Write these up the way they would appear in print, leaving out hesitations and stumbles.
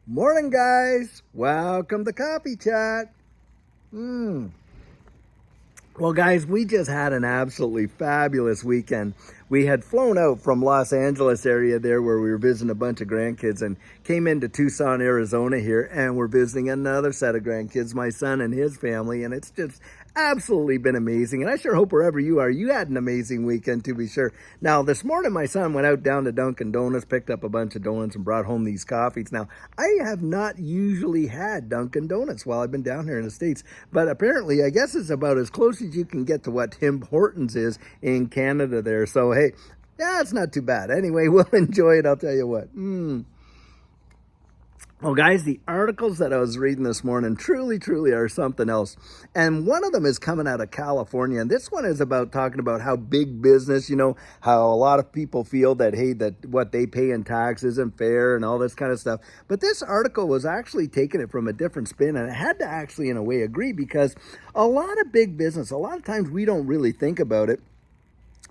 Morning, guys. Welcome to Coffee Chat. Mm. Well, guys, we just had an absolutely fabulous weekend. We had flown out from Los Angeles area there where we were visiting a bunch of grandkids and came into Tucson, Arizona here, and we're visiting another set of grandkids, my son and his family, and it's just absolutely been amazing. And I sure hope wherever you are, you had an amazing weekend to be sure. Now, this morning, my son went out down to Dunkin' Donuts, picked up a bunch of donuts and brought home these coffees. Now, I have not usually had Dunkin' Donuts while I've been down here in the States, but apparently, I guess it's about as close as you can get to what Tim Hortons is in Canada there. So, hey, yeah, it's not too bad. Anyway, we'll enjoy it, I'll tell you what. Well, guys, the articles that I was reading this morning truly are something else. And one of them is coming out of California. And this one is about talking about how big business, how a lot of people feel that, hey, that what they pay in tax isn't fair and all this kind of stuff. But this article was actually taking it from a different spin. And I had to actually, in a way, agree because a lot of big business, a lot of times we don't really think about it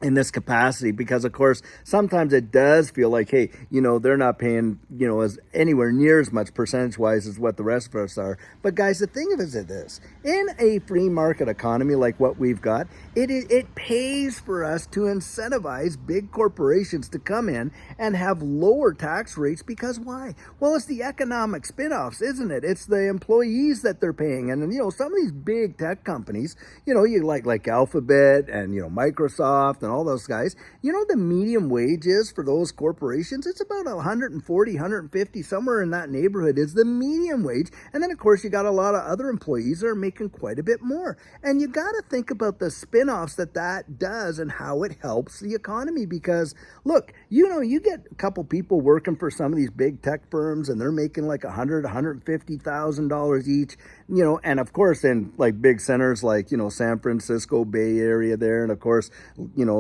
in this capacity because of course sometimes it does feel like, hey, they're not paying as anywhere near as much percentage wise as what the rest of us are. But guys, the thing of it is this: in a free market economy like what we've got, it pays for us to incentivize big corporations to come in and have lower tax rates. Because why? Well, it's the economic spinoffs, isn't it? It's the employees that they're paying. And some of these big tech companies, you like Alphabet and Microsoft and all those guys, the medium wage is for those corporations, it's about 140, 150, somewhere in that neighborhood is the medium wage. And then of course you got a lot of other employees that are making quite a bit more. And you got to think about the spin-offs that does and how it helps the economy. Because look, you get a couple people working for some of these big tech firms and they're making like $150,000 each, and of course in like big centers like San Francisco Bay Area there, and of course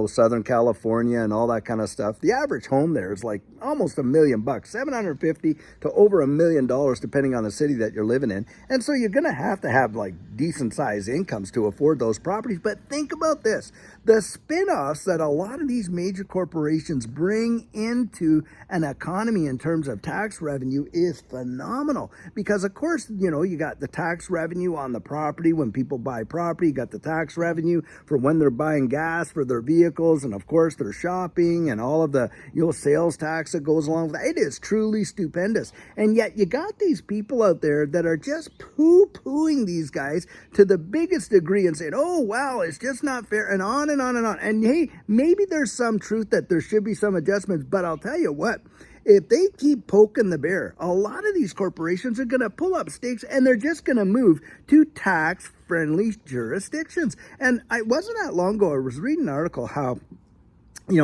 Southern California and all that kind of stuff, the average home there is like almost $1 million, 750 to over $1 million depending on the city that you're living in. And so you're gonna have to have like decent sized incomes to afford those properties. But think about this: the spin-offs that a lot of these major corporations bring into an economy in terms of tax revenue is phenomenal. Because of course, you got the tax revenue on the property when people buy property, you got the tax revenue for when they're buying gas for their vehicles, and of course their shopping and all of the sales tax that goes along with that. It is truly stupendous. And yet you got these people out there that are just poo-pooing these guys to the biggest degree and saying, oh wow, it's just not fair, and on and on and on. And hey, maybe there's some truth that there should be some adjustments, but I'll tell you what, if they keep poking the bear, a lot of these corporations are going to pull up stakes and they're just going to move to tax-friendly jurisdictions. And I wasn't that long ago, I was reading an article how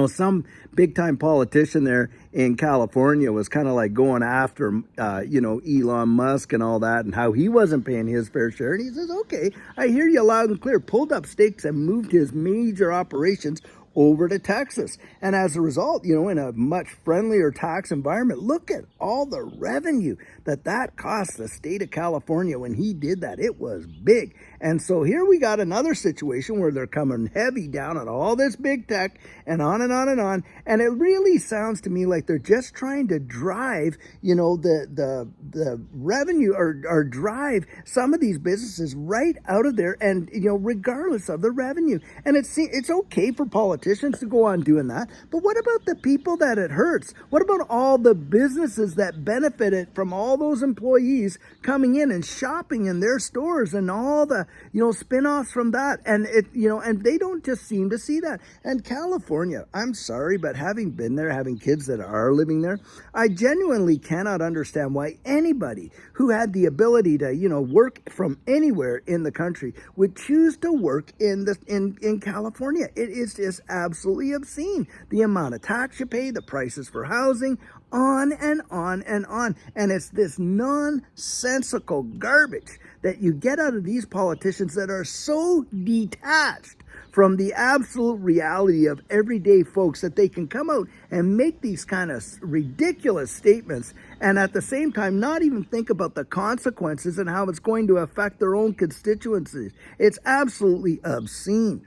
some big time politician there in California was kind of like going after, Elon Musk and all that, and how he wasn't paying his fair share. And he says, okay, I hear you loud and clear, pulled up stakes and moved his major operations over to Texas. And as a result, in a much friendlier tax environment, look at all the revenue that cost the state of California when he did that. It was big. And so here we got another situation where they're coming heavy down on all this big tech and on and on and on. And it really sounds to me like they're just trying to drive, the revenue or drive some of these businesses right out of there, and regardless of the revenue. And it's okay for politicians to go on doing that, but what about the people that it hurts? What about all the businesses that benefited from all those employees coming in and shopping in their stores and all the spin-offs from that? And and they don't just seem to see that. And California, I'm sorry, but having been there, having kids that are living there, I genuinely cannot understand why anybody who had the ability to work from anywhere in the country would choose to work in California. It is just absolutely obscene, the amount of tax you pay, the prices for housing, on and on and on. And it's this nonsensical garbage that you get out of these politicians that are so detached from the absolute reality of everyday folks that they can come out and make these kind of ridiculous statements and at the same time not even think about the consequences and how it's going to affect their own constituencies. It's absolutely obscene.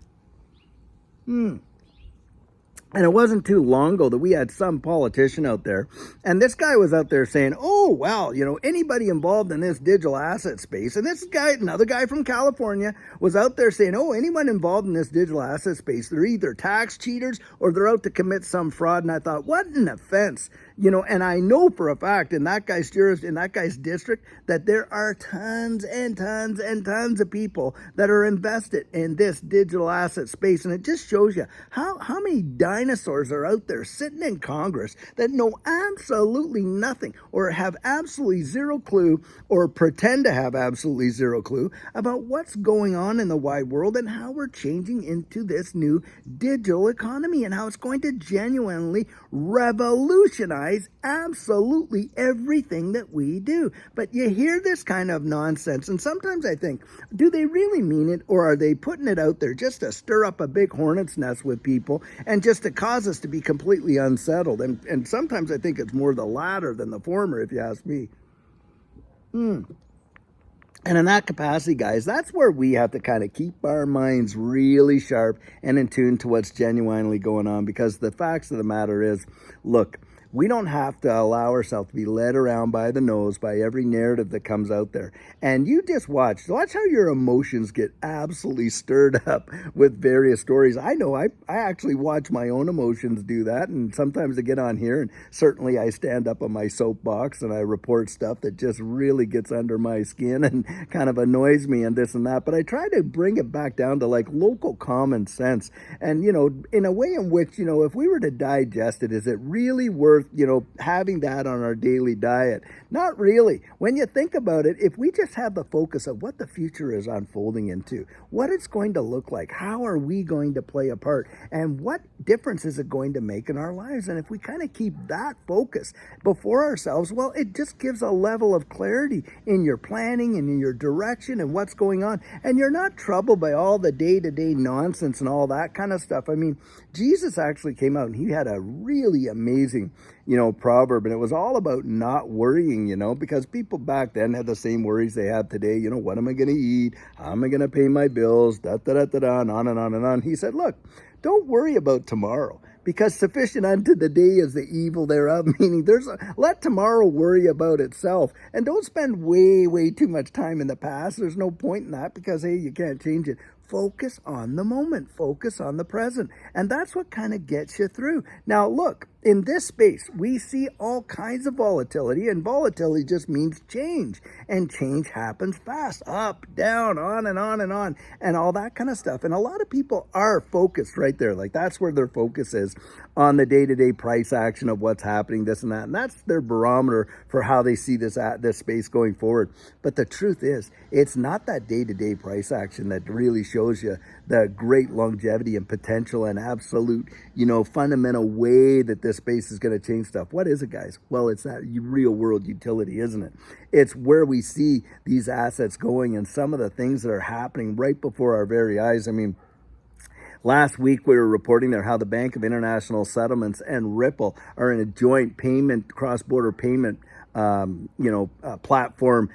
And it wasn't too long ago that we had some politician out there, and this guy was out there saying, oh, well, anybody involved in this digital asset space, and this guy, another guy from California, was out there saying, oh, anyone involved in this digital asset space, they're either tax cheaters or they're out to commit some fraud. And I thought, what an offense. And I know for a fact in that guy's district that there are tons and tons and tons of people that are invested in this digital asset space. And it just shows you how many dinosaurs are out there sitting in Congress that know absolutely nothing or have absolutely zero clue or pretend to have absolutely zero clue about what's going on in the wide world and how we're changing into this new digital economy and how it's going to genuinely revolutionize absolutely everything that we do. But you hear this kind of nonsense, and sometimes I think, do they really mean it, or are they putting it out there just to stir up a big hornet's nest with people and just to cause us to be completely unsettled? And sometimes I think it's more the latter than the former, if you ask me. And in that capacity, guys, that's where we have to kind of keep our minds really sharp and in tune to what's genuinely going on, because the facts of the matter is, look, we don't have to allow ourselves to be led around by the nose by every narrative that comes out there. And you just watch how your emotions get absolutely stirred up with various stories. I know I actually watch my own emotions do that. And sometimes I get on here and certainly I stand up on my soapbox and I report stuff that just really gets under my skin and kind of annoys me and this and that. But I try to bring it back down to like local common sense. And, in a way in which, if we were to digest it, is it really worth having that on our daily diet? Not really. When you think about it, if we just have the focus of what the future is unfolding into, what it's going to look like, how are we going to play a part, and what difference is it going to make in our lives? And if we kind of keep that focus before ourselves, well, it just gives a level of clarity in your planning and in your direction and what's going on. And you're not troubled by all the day-to-day nonsense and all that kind of stuff. I mean, Jesus actually came out and he had a really amazing proverb, and it was all about not worrying, because people back then had the same worries they have today. What am I going to eat? How am I going to pay my bills? Da, da, da, da, da, and on and on and on. He said, look, don't worry about tomorrow, because sufficient unto the day is the evil thereof, meaning let tomorrow worry about itself. And don't spend way too much time in the past. There's no point in that, because, hey, you can't change it. Focus on the moment, focus on the present. And that's what kind of gets you through. Now, look, in this space, we see all kinds of volatility, and volatility just means change. And change happens fast, up, down, on and on and on, and all that kind of stuff. And a lot of people are focused right there. Like, that's where their focus is, on the day-to-day price action of what's happening, this and that. And that's their barometer for how they see this space going forward. But the truth is, it's not that day-to-day price action that really shows you the great longevity and potential and absolute, fundamental way that this space is going to change stuff. What is it, guys? Well, it's that real world utility, isn't it? It's where we see these assets going and some of the things that are happening right before our very eyes. I mean, last week, we were reporting there how the Bank of International Settlements and Ripple are in a joint cross-border payment, platform,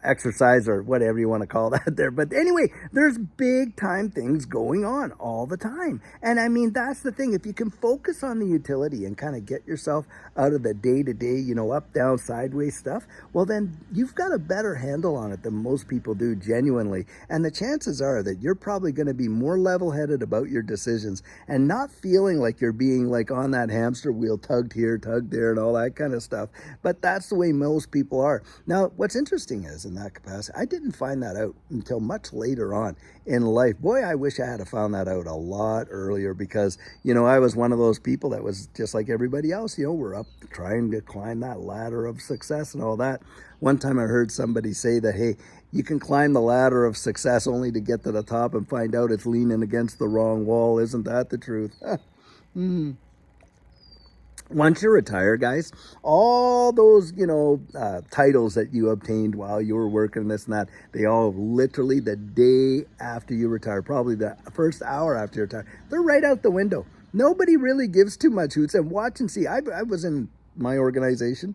exercise or whatever you want to call that there. But anyway, there's big time things going on all the time. And I mean, that's the thing. If you can focus on the utility and kind of get yourself out of the day-to-day, up, down, sideways stuff, well, then you've got a better handle on it than most people do, genuinely. And the chances are that you're probably going to be more level-headed about your decisions and not feeling like you're being like on that hamster wheel, tugged here, tugged there, and all that kind of stuff. But that's the way most people are. Now, what's interesting is, in that capacity, I didn't find that out until much later on in life. Boy, I wish I had found that out a lot earlier, because, I was one of those people that was just like everybody else. We're up trying to climb that ladder of success and all that. One time I heard somebody say that, hey, you can climb the ladder of success only to get to the top and find out it's leaning against the wrong wall. Isn't that the truth? Once you retire, guys, all those, titles that you obtained while you were working this and that, they all literally the day after you retire, probably the first hour after you retire, they're right out the window. Nobody really gives too much hoots. And watch and see. I was in my organization,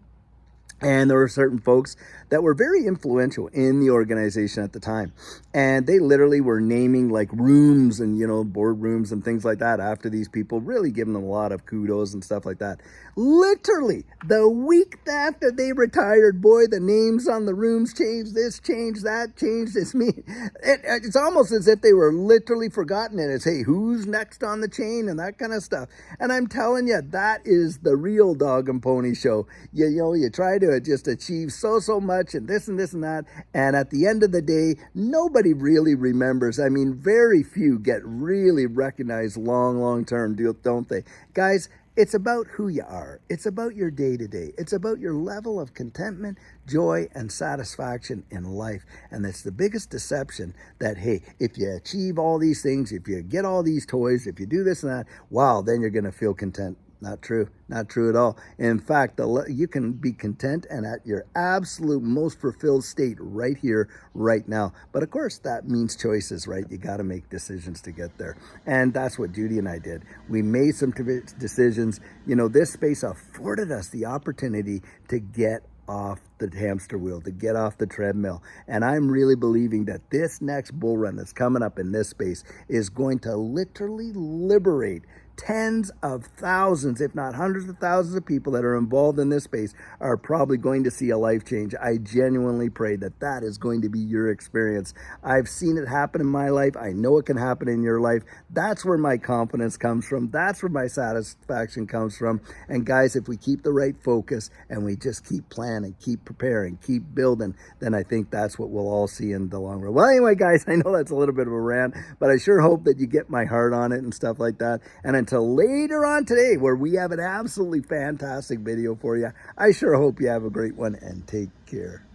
And there were certain folks that were very influential in the organization at the time. And they literally were naming like rooms and, board rooms and things like that after these people, really giving them a lot of kudos and stuff like that. Literally, the week after they retired, boy, the names on the rooms changed, this changed, that changed. It's almost as if they were literally forgotten. And it's, hey, who's next on the chain and that kind of stuff. And I'm telling you, that is the real dog and pony show. You try to just achieve so much and this and that, and at the end of the day, nobody really remembers. I mean, very few get really recognized long term, don't they? Guys, it's about who you are. It's about your day to day. It's about your level of contentment, joy, and satisfaction in life. And that's the biggest deception that, hey, if you achieve all these things, if you get all these toys, if you do this and that, wow, then you're going to feel content. Not true. Not true at all. In fact, you can be content and at your absolute most fulfilled state right here, right now. But of course, that means choices, right? You got to make decisions to get there. And that's what Judy and I did. We made some decisions. This space afforded us the opportunity to get off the hamster wheel, to get off the treadmill. And I'm really believing that this next bull run that's coming up in this space is going to literally liberate tens of thousands, if not hundreds of thousands of people that are involved in this space are probably going to see a life change. I genuinely pray that that is going to be your experience. I've seen it happen in my life. I know it can happen in your life. That's where my confidence comes from. That's where my satisfaction comes from. And guys, if we keep the right focus and we just keep planning, keep preparing, keep building, then I think that's what we'll all see in the long run. Well, anyway, guys, I know that's a little bit of a rant, but I sure hope that you get my heart on it and stuff like that. And until later on today, where we have an absolutely fantastic video for you, I sure hope you have a great one and take care.